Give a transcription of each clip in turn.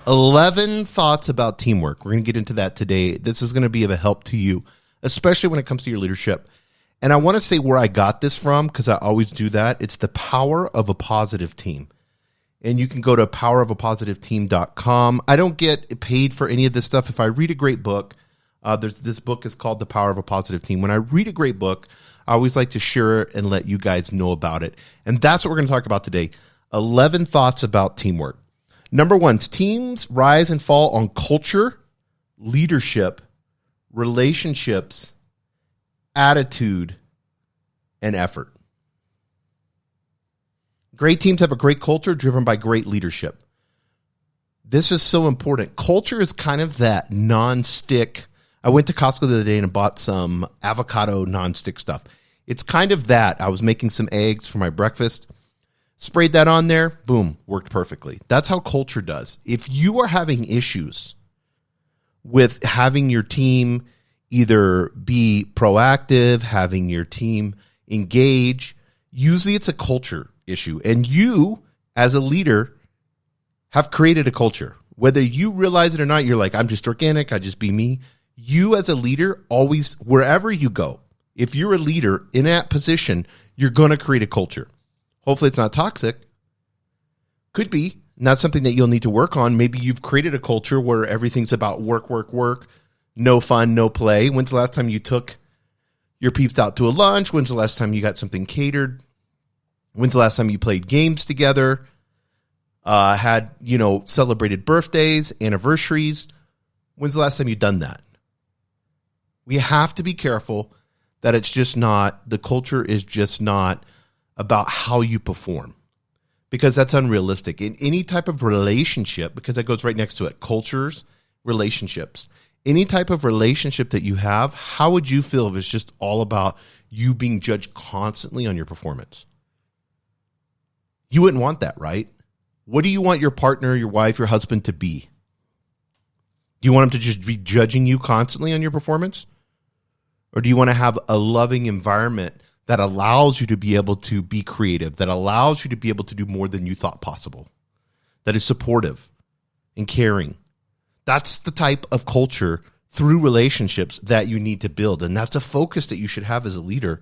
11 thoughts about teamwork. We're going to get into that today. This is going to be of a help to you, especially when it comes to your leadership. And I want to say where I got this from, because I always do that. It's the power of a positive team. And you can go to powerofapositiveteam.com. I don't get paid for any of this stuff. If I read a great book, this book is called The Power of a Positive Team. When I read a great book, I always like to share it and let you guys know about it. And that's what we're going to talk about today. 11 thoughts about teamwork. Number 1, teams rise and fall on culture, leadership, relationships, attitude, and effort. Great teams have a great culture driven by great leadership. This is so important. Culture is kind of that non-stick. I went to Costco the other day and bought some avocado non-stick stuff. It's kind of that. I was making some eggs for my breakfast. Sprayed that on there, boom, worked perfectly. That's how culture does. If you are having issues with having your team either be proactive, having your team engage, usually it's a culture issue. And you, as a leader, have created a culture. Whether you realize it or not, you're like, I'm just organic, I just be me. You as a leader, always, wherever you go, if you're a leader in that position, you're going to create a culture. Hopefully it's not toxic. Could be. Not something that you'll need to work on. Maybe you've created a culture where everything's about work, work, work. No fun, no play. When's the last time you took your peeps out to a lunch? When's the last time you got something catered? When's the last time you played games together? Had, celebrated birthdays, anniversaries? When's the last time you've done that? We have to be careful that it's just not, the culture is just not about how you perform, because that's unrealistic in any type of relationship, because that goes right next to it. Cultures, relationships, any type of relationship that you have, how would you feel if it's just all about you being judged constantly on your performance? You wouldn't want that, right? What do you want your partner, your wife, your husband to be? Do you want them to just be judging you constantly on your performance? Or do you want to have a loving environment that allows you to be able to be creative, that allows you to be able to do more than you thought possible, that is supportive and caring? That's the type of culture through relationships that you need to build. And that's a focus that you should have as a leader,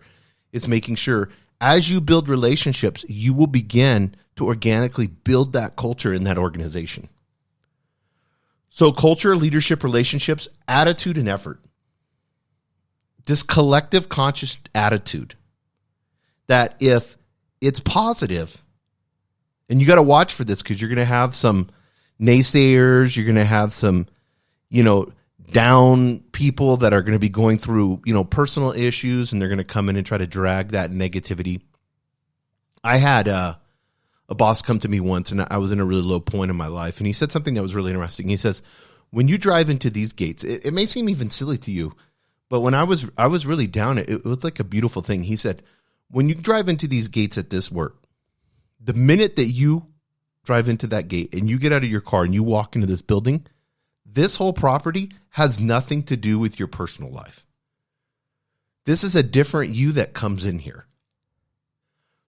is making sure as you build relationships, you will begin to organically build that culture in that organization. So culture, leadership, relationships, attitude, and effort. This collective conscious attitude that if it's positive, and you got to watch for this because you're going to have some naysayers, you're going to have some, down people that are going to be going through, personal issues, and they're going to come in and try to drag that negativity. I had a boss come to me once, and I was in a really low point in my life, and he said something that was really interesting. He says, when you drive into these gates, it may seem even silly to you, but when I was really down, it was like a beautiful thing. He said, when you drive into these gates at this work, the minute that you drive into that gate and you get out of your car and you walk into this building, this whole property has nothing to do with your personal life. This is a different you that comes in here.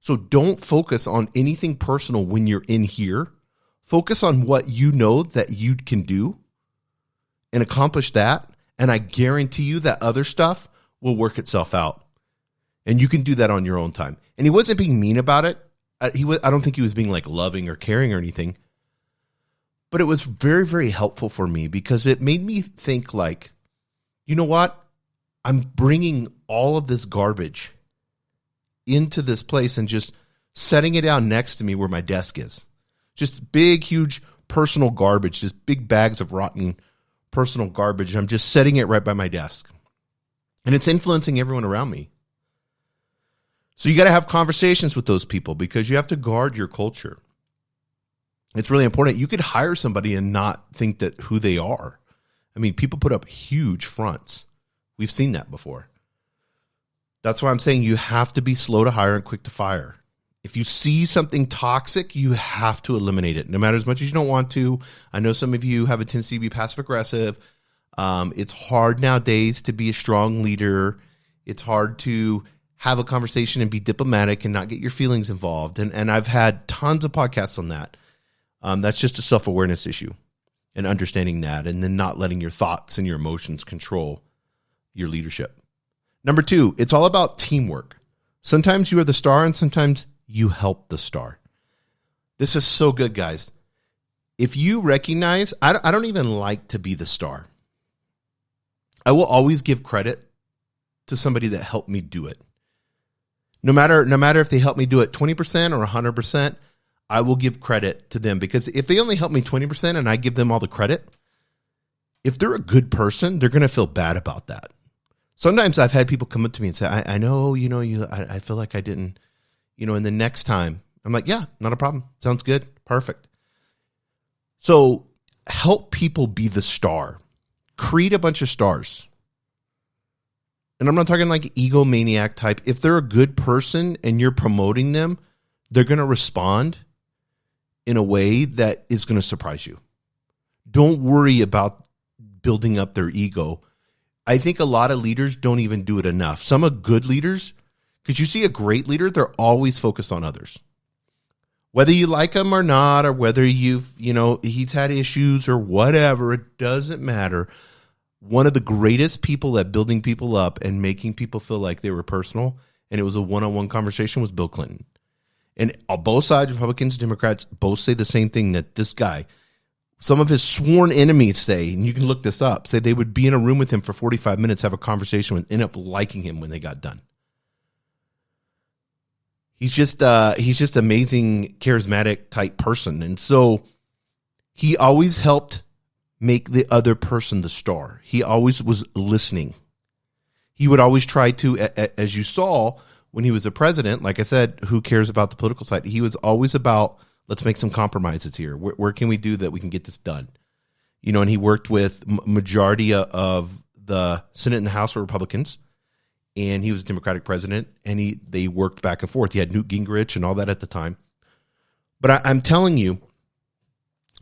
So don't focus on anything personal when you're in here. Focus on what you know that you can do and accomplish that. And I guarantee you that other stuff will work itself out. And you can do that on your own time. And he wasn't being mean about it. I don't think he was being like loving or caring or anything. But it was very, very helpful for me because it made me think like, you know what? I'm bringing all of this garbage into this place and just setting it down next to me where my desk is. Just big, huge personal garbage, just big bags of rotten personal garbage. I'm just setting it right by my desk. And it's influencing everyone around me. So you got to have conversations with those people because you have to guard your culture. It's really important. You could hire somebody and not think that who they are. I mean, people put up huge fronts. We've seen that before. That's why I'm saying you have to be slow to hire and quick to fire. If you see something toxic, you have to eliminate it, no matter as much as you don't want to. I know some of you have a tendency to be passive aggressive. It's hard nowadays to be a strong leader. It's hard to have a conversation and be diplomatic and not get your feelings involved. And I've had tons of podcasts on that. That's just a self-awareness issue. and understanding that, and then not letting your thoughts and your emotions control your leadership. Number 2, it's all about teamwork. Sometimes you are the star and sometimes you help the star. This is so good, guys. If you recognize, I don't even like to be the star. I will always give credit to somebody that helped me do it. No matter if they help me do it 20% or 100%, I will give credit to them, because if they only help me 20% and I give them all the credit, if they're a good person, they're going to feel bad about that. Sometimes I've had people come up to me and say, I know, I feel like I didn't, and the next time I'm like, yeah, not a problem. Sounds good. Perfect. So help people be the star. Create a bunch of stars. And I'm not talking like egomaniac type. If they're a good person and you're promoting them, they're going to respond in a way that is going to surprise you. Don't worry about building up their ego. I think a lot of leaders don't even do it enough. Some are good leaders, because you see a great leader, they're always focused on others. Whether you like him or not, or whether he's had issues or whatever, it doesn't matter. One of the greatest people at building people up and making people feel like they were personal, and it was a one-on-one conversation, was Bill Clinton. And on both sides, Republicans, Democrats, both say the same thing, that this guy, some of his sworn enemies say, and you can look this up, say they would be in a room with him for 45 minutes, have a conversation with, end up liking him when they got done. He's just amazing, charismatic type person. And so he always helped make the other person the star. He always was listening. He would always try to, as you saw when he was a president, like I said, who cares about the political side? He was always about, let's make some compromises here. Where can we do that we can get this done? And he worked with majority of the Senate and the House were Republicans, and he was a Democratic president, and they worked back and forth. He had Newt Gingrich and all that at the time. But I'm telling you,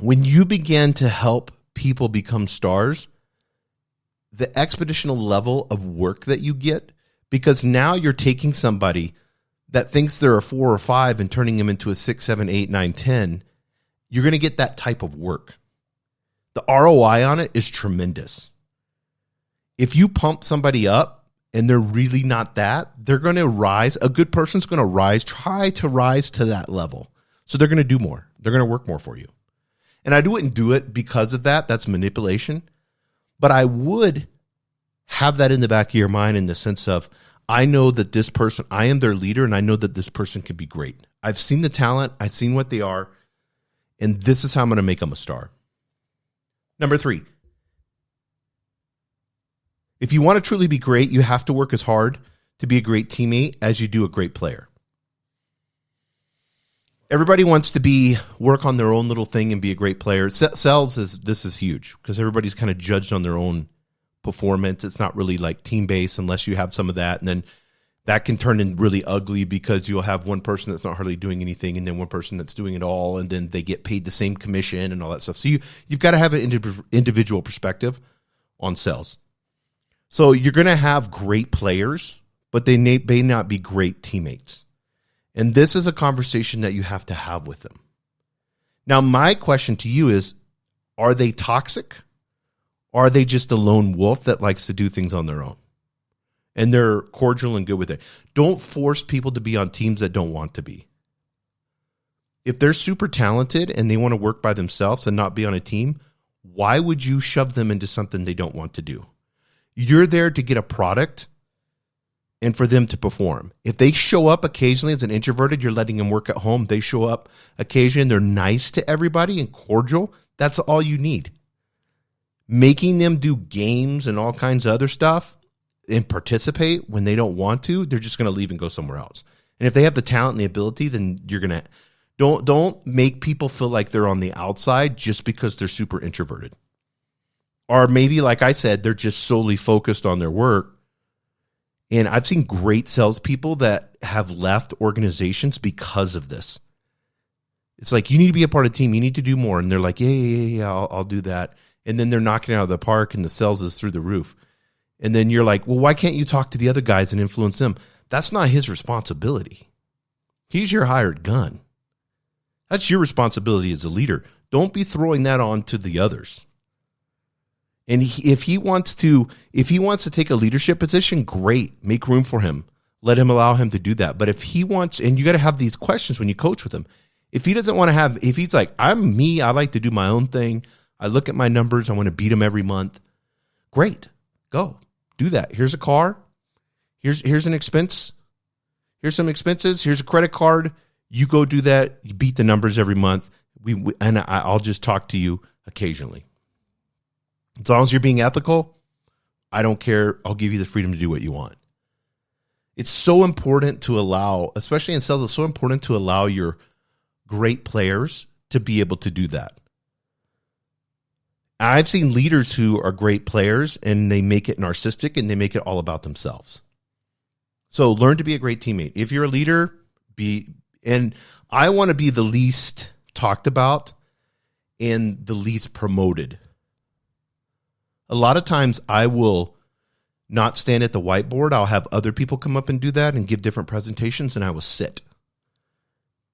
when you begin to help people become stars, the expeditional level of work that you get, because now you're taking somebody that thinks they're a 4 or 5 and turning them into a 6, 7, 8, 9, 10, you're going to get that type of work. The ROI on it is tremendous. If you pump somebody up and they're really not that, they're going to rise. A good person's going to rise, try to rise to that level. So they're going to do more. They're going to work more for you. And I wouldn't do it because of that. That's manipulation. But I would have that in the back of your mind, in the sense of, I know that this person, I am their leader, and I know that this person could be great. I've seen the talent. I've seen what they are. And this is how I'm going to make them a star. Number 3. If you want to truly be great, you have to work as hard to be a great teammate as you do a great player. Everybody wants to work on their own little thing and be a great player. This is huge, because everybody's kind of judged on their own performance. It's not really like team-based unless you have some of that. And then that can turn in really ugly, because you'll have one person that's not hardly doing anything, and then one person that's doing it all, and then they get paid the same commission and all that stuff. So you've got to have an individual perspective on sales. So you're going to have great players, but they may not be great teammates. And this is a conversation that you have to have with them. Now, my question to you is, are they toxic? Or are they just a lone wolf that likes to do things on their own? And they're cordial and good with it. Don't force people to be on teams that don't want to be. If they're super talented and they want to work by themselves and not be on a team, why would you shove them into something they don't want to do? You're there to get a product and for them to perform. If they show up occasionally as an introverted, you're letting them work at home. They show up occasionally, they're nice to everybody and cordial. That's all you need. Making them do games and all kinds of other stuff and participate when they don't want to, they're just going to leave and go somewhere else. And if they have the talent and the ability, then you're going to don't make people feel like they're on the outside just because they're super introverted. Or maybe, like I said, they're just solely focused on their work. And I've seen great salespeople that have left organizations because of this. It's like, you need to be a part of the team. You need to do more. And they're like, yeah, I'll do that. And then they're knocking it out of the park and the sales is through the roof. And then you're like, well, why can't you talk to the other guys and influence them? That's not his responsibility. He's your hired gun. That's your responsibility as a leader. Don't be throwing that on to the others. And if he wants to take a leadership position, great. Make room for him. Let him allow him to do that. But if he wants, and you got to have these questions when you coach with him. If he doesn't want to have, if he's like, I'm me, I like to do my own thing. I look at my numbers. I want to beat them every month. Great. Go do that. Here's a car. Here's an expense. Here's some expenses. Here's a credit card. You go do that. You beat the numbers every month. I'll just talk to you occasionally. As long as you're being ethical, I don't care. I'll give you the freedom to do what you want. It's so important to allow, especially in sales, it's so important to allow your great players to be able to do that. I've seen leaders who are great players and they make it narcissistic and they make it all about themselves. So learn to be a great teammate. If you're a leader, and I want to be the least talked about and the least promoted. A lot of times I will not stand at the whiteboard. I'll have other people come up and do that and give different presentations, and I will sit.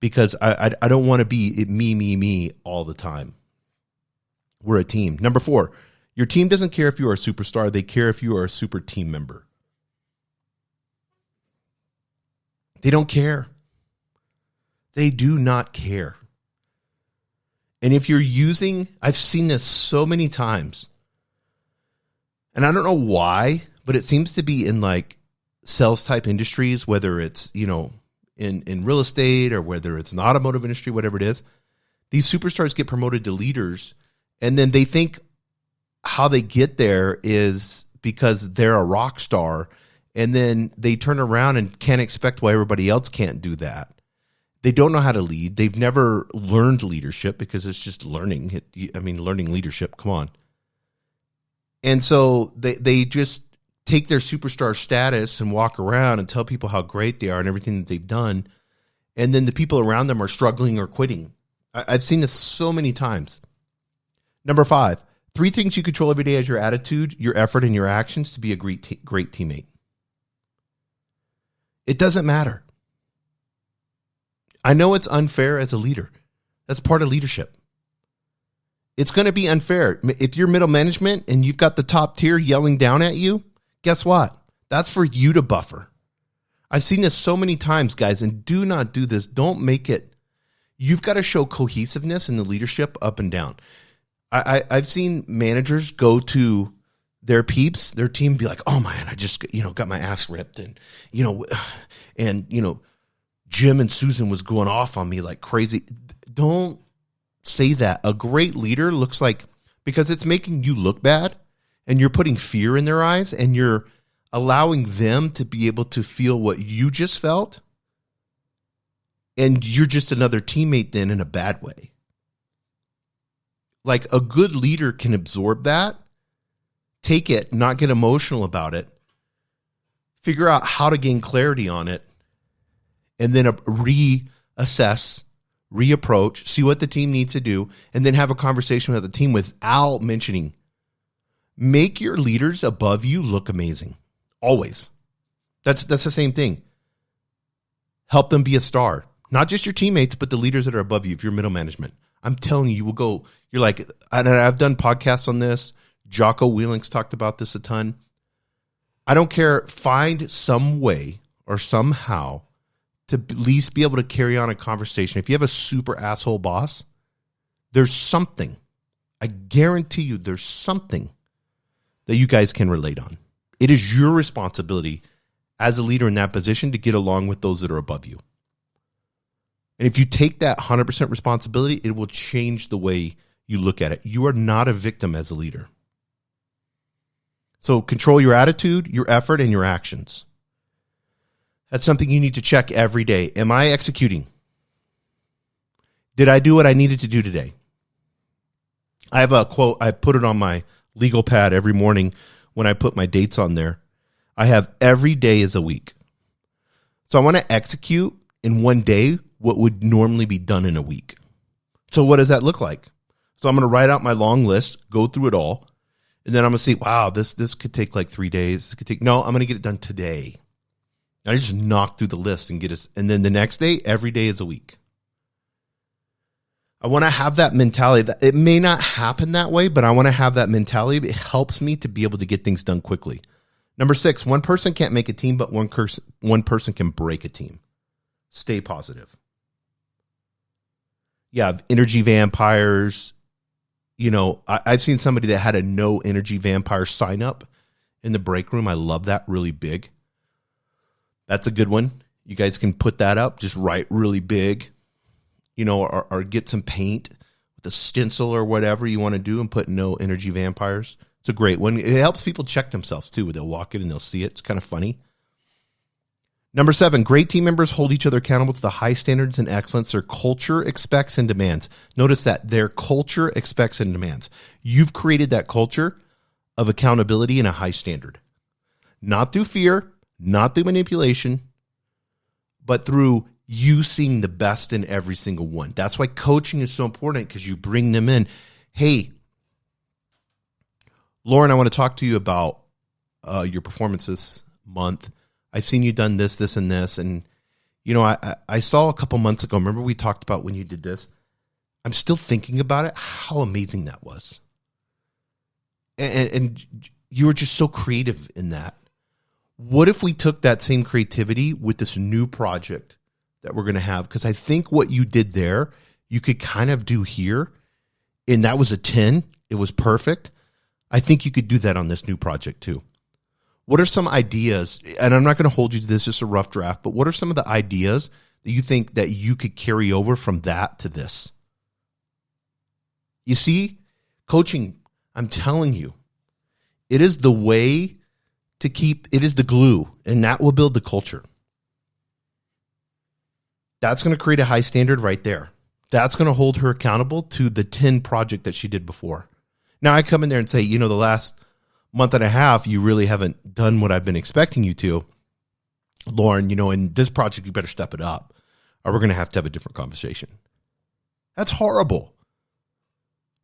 Because I don't want to be me all the time. We're a team. Number 4, your team doesn't care if you are a superstar. They care if you are a super team member. They don't care. They do not care. And if you're using, I've seen this so many times, and I don't know why, but it seems to be in like sales type industries, whether it's, in real estate or whether it's an automotive industry, whatever it is, these superstars get promoted to leaders, and then they think how they get there is because they're a rock star, and then they turn around and can't expect why everybody else can't do that. They don't know how to lead. They've never learned leadership because it's just learning. Learning leadership, come on. And so they just take their superstar status and walk around and tell people how great they are and everything that they've done. And then the people around them are struggling or quitting. I've seen this so many times. Number 5, 3 things you control every day is your attitude, your effort, and your actions to be a great teammate. It doesn't matter. I know it's unfair as a leader. That's part of leadership. It's going to be unfair. If you're middle management and you've got the top tier yelling down at you, guess what? That's for you to buffer. I've seen this so many times, guys, and do not do this. Don't make it. You've got to show cohesiveness in the leadership up and down. I've seen managers go to their peeps, their team, be like, oh man, I just, got my ass ripped. And, Jim and Susan was going off on me like crazy. Don't say that. A great leader looks like, because it's making you look bad and you're putting fear in their eyes and you're allowing them to be able to feel what you just felt. And you're just another teammate then in a bad way. Like a good leader can absorb that, take it, not get emotional about it, figure out how to gain clarity on it, and then reassess, reapproach, see what the team needs to do, and then have a conversation with the team without mentioning. Make your leaders above you look amazing. Always. That's the same thing. Help them be a star. Not just your teammates, but the leaders that are above you if you're middle management. I'm telling you, you will go, you're like, and I've done podcasts on this. Jocko Wheelink's talked about this a ton. I don't care. Find some way or somehow to at least be able to carry on a conversation. If you have a super asshole boss, there's something, I guarantee you there's something that you guys can relate on. It is your responsibility as a leader in that position to get along with those that are above you. And if you take that 100% responsibility, it will change the way you look at it. You are not a victim as a leader. So control your attitude, your effort, and your actions. That's something you need to check every day. Am I executing? Did I do what I needed to do today? I have a quote. I put it on my legal pad every morning when I put my dates on there. I have every day is a week. So I want to execute in one day what would normally be done in a week. So what does that look like? So I'm going to write out my long list, go through it all, and then I'm going to see, wow, this could take like 3 days. This could take, no, I'm going to get it done today. I just knock through the list and get it. And then the next day, every day is a week. I want to have that mentality. That it may not happen that way, but I want to have that mentality. It helps me to be able to get things done quickly. Number 6, one person can't make a team, but one person can break a team. Stay positive. Yeah, energy vampires. I've seen somebody that had a no energy vampire sign up in the break room. I love that, really big. That's a good one. You guys can put that up, just write really big, or get some paint with a stencil or whatever you want to do and put no energy vampires. It's a great one. It helps people check themselves too. They'll walk in and they'll see it. It's kind of funny. Number 7, great team members hold each other accountable to the high standards and excellence their culture expects and demands. Notice that their culture expects and demands. You've created that culture of accountability and a high standard. Not through fear, not through manipulation, but through you seeing the best in every single one. That's why coaching is so important, because you bring them in. Hey, Lauren, I want to talk to you about your performance this month. I've seen you done this, this, and this. And, I saw a couple months ago, remember we talked about when you did this? I'm still thinking about it, how amazing that was. And you were just so creative in that. What if we took that same creativity with this new project that we're going to have? Because I think what you did there, you could kind of do here. And that was a 10. It was perfect. I think you could do that on this new project too. What are some ideas? And I'm not going to hold you to this, just a rough draft, but what are some of the ideas that you think that you could carry over from that to this? You see, coaching, I'm telling you, it is the way to keep, it is the glue, and that will build the culture. That's going to create a high standard right there. That's going to hold her accountable to the 10 project that she did before. Now I come in there and say, the last month and a half, you really haven't done what I've been expecting you to. Lauren, in this project, you better step it up, or we're going to have a different conversation. That's horrible.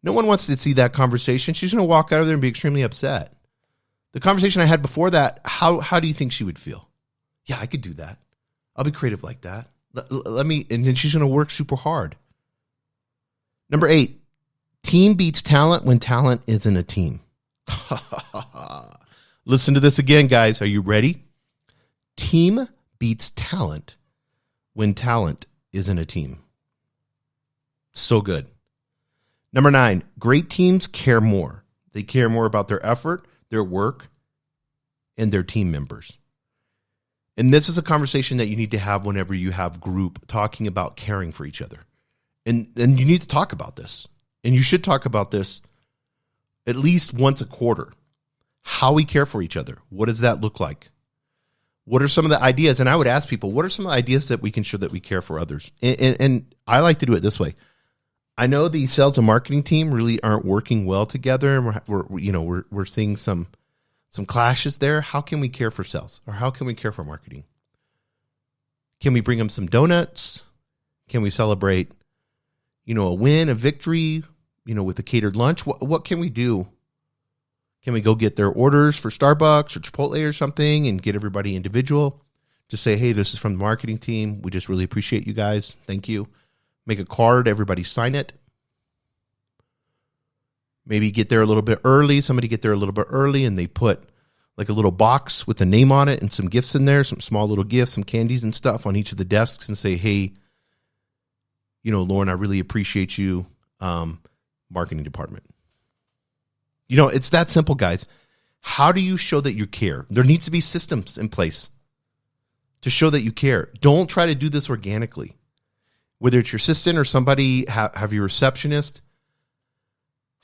No one wants to see that conversation. She's going to walk out of there and be extremely upset. The conversation I had before that, how do you think she would feel? Yeah, I could do that. I'll be creative like that. Let me, and then she's going to work super hard. Number 8, team beats talent when talent isn't a team. Listen to this again, guys. Are you ready? Team beats talent when talent isn't a team. So good. Number 9, great teams care more. They care more about their effort, their work, and their team members. And this is a conversation that you need to have whenever you have group talking about caring for each other. And you need to talk about this. And you should talk about this at least once a quarter. How we care for each other. What does that look like? What are some of the ideas? And I would ask people, what are some of the ideas that we can show that we care for others? And I like to do it this way. I know the sales and marketing team really aren't working well together, and we're seeing some clashes there. How can we care for sales, or how can we care for marketing? Can we bring them some donuts? Can we celebrate, a win, a victory, with a catered lunch? What can we do? Can we go get their orders for Starbucks or Chipotle or something and get everybody individual? Just say, hey, this is from the marketing team. We just really appreciate you guys. Thank you. Make a card, everybody sign it. Maybe get there a little bit early. Somebody get there a little bit early and they put like a little box with a name on it and some gifts in there, some small little gifts, some candies and stuff on each of the desks, and say, hey, Lauren, I really appreciate you, marketing department. It's that simple, guys. How do you show that you care? There needs to be systems in place to show that you care. Don't try to do this organically. Whether it's your assistant or somebody, have your receptionist.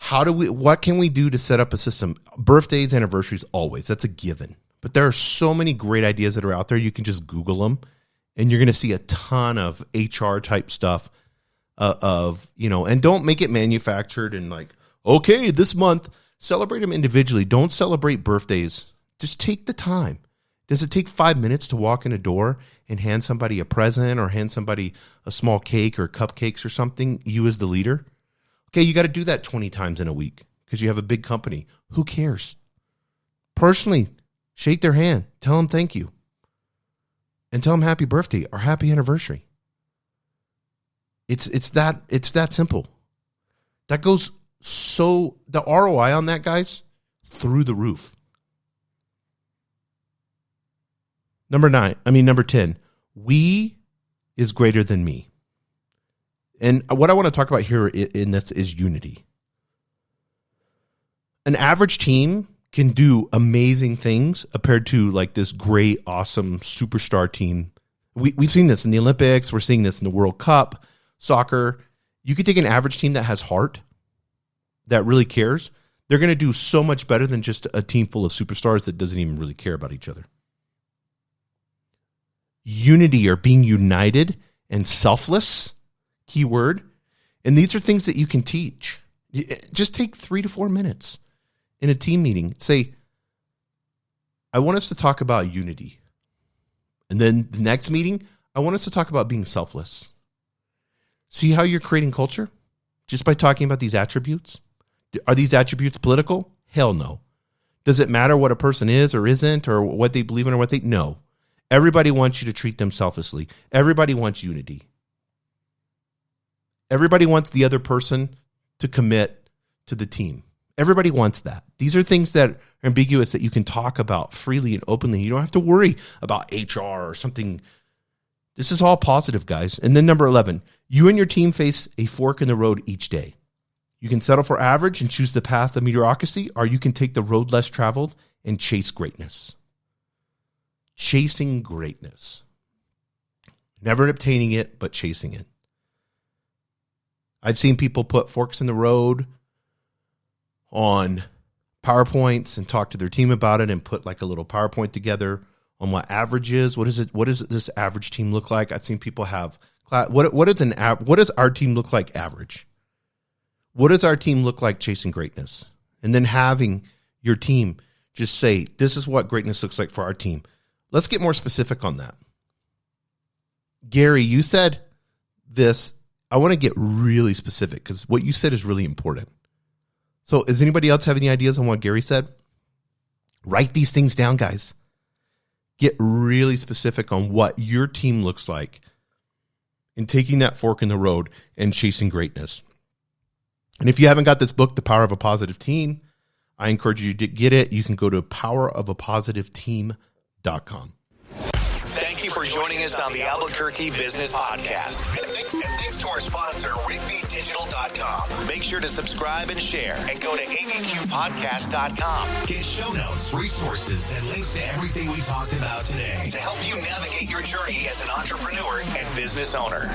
What can we do to set up a system? Birthdays, anniversaries, always. That's a given. But there are so many great ideas that are out there. You can just Google them, and you're going to see a ton of HR type stuff and don't make it manufactured and like, okay, this month, celebrate them individually. Don't celebrate birthdays. Just take the time. Does it take 5 minutes to walk in a door and hand somebody a present or hand somebody a small cake or cupcakes or something, you as the leader? Okay, you got to do that 20 times in a week because you have a big company. Who cares? Personally, shake their hand. Tell them thank you. And tell them happy birthday or happy anniversary. It's that simple. That goes the ROI on that, guys, through the roof. Number 10, we is greater than me. And what I want to talk about here in this is unity. An average team can do amazing things compared to like this great, awesome superstar team. We've seen this in the Olympics. We're seeing this in the World Cup, soccer. You could take an average team that has heart, that really cares. They're going to do so much better than just a team full of superstars that doesn't even really care about each other. Unity, or being united and selfless, key word. And these are things that you can teach. Just take 3 to 4 minutes in a team meeting. Say, I want us to talk about unity. And then the next meeting, I want us to talk about being selfless. See how you're creating culture? Just by talking about these attributes? Are these attributes political? Hell no. Does it matter what a person is or isn't, or what they believe in or what they... No. Everybody wants you to treat them selflessly. Everybody wants unity. Everybody wants the other person to commit to the team. Everybody wants that. These are things that are ambiguous that you can talk about freely and openly. You don't have to worry about HR or something. This is all positive, guys. And then number 11, you and your team face a fork in the road each day. You can settle for average and choose the path of mediocrity, or you can take the road less traveled and chase greatness. Chasing greatness. Never obtaining it, but chasing it. I've seen people put forks in the road on PowerPoints and talk to their team about it and put like a little PowerPoint together on what average is. What does this average team look like? I've seen people have what does our team look like average? What does our team look like chasing greatness? And then having your team just say, this is what greatness looks like for our team. Let's get more specific on that. Gary, you said this. I want to get really specific because what you said is really important. So does anybody else have any ideas on what Gary said? Write these things down, guys. Get really specific on what your team looks like in taking that fork in the road and chasing greatness. And if you haven't got this book, The Power of a Positive Team, I encourage you to get it. You can go to powerofapositiveteam.com. Thank you for joining us on the Albuquerque Business Podcast. And thanks to our sponsor, RigbyDigital.com. Make sure to subscribe and share. And go to abqpodcast.com. Get show notes, resources, and links to everything we talked about today to help you navigate your journey as an entrepreneur and business owner.